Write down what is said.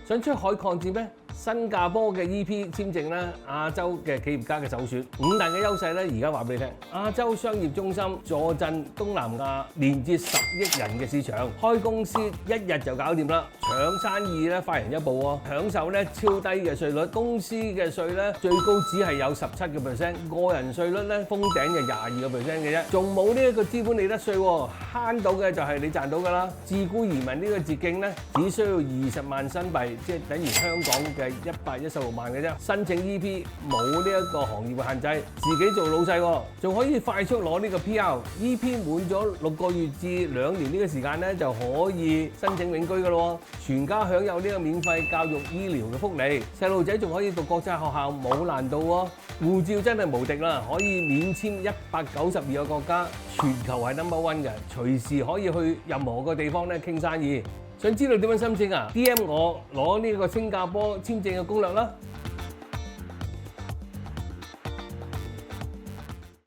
想出海抗戰咩？新加坡嘅 EP 簽證咧，亞洲嘅企業家嘅首選。五大嘅優勢咧，而家話俾你聽。亞洲商業中心坐鎮東南亞，連接10億人嘅市場，開公司一日就搞掂啦。搶生意咧快人一步喎，享受咧超低嘅稅率，公司嘅稅咧最高只係有17%，個人稅率咧封頂就22%嘅啫，仲冇呢一個資本利得稅喎，慳到嘅就係你賺到㗎啦。自僱移民呢個捷徑咧，只需要20萬新幣，即係等於香港嘅116萬嘅啫。申請 EP 冇呢一個行業嘅限制，自己做老細喎，仲可以快速攞呢個 PR。EP 滿咗6個月至2年呢個時間咧，就可以申請永居㗎咯。全家享有呢個免費教育醫療嘅福利，細路仔仲可以讀國際學校，冇難度喎。護照真係無敵啦，可以免簽192個國家，全球係 No.1 嘅，隨時可以去任何個地方咧傾生意。想知道點樣申請啊？DM 我攞呢個新加坡簽證嘅攻略啦〜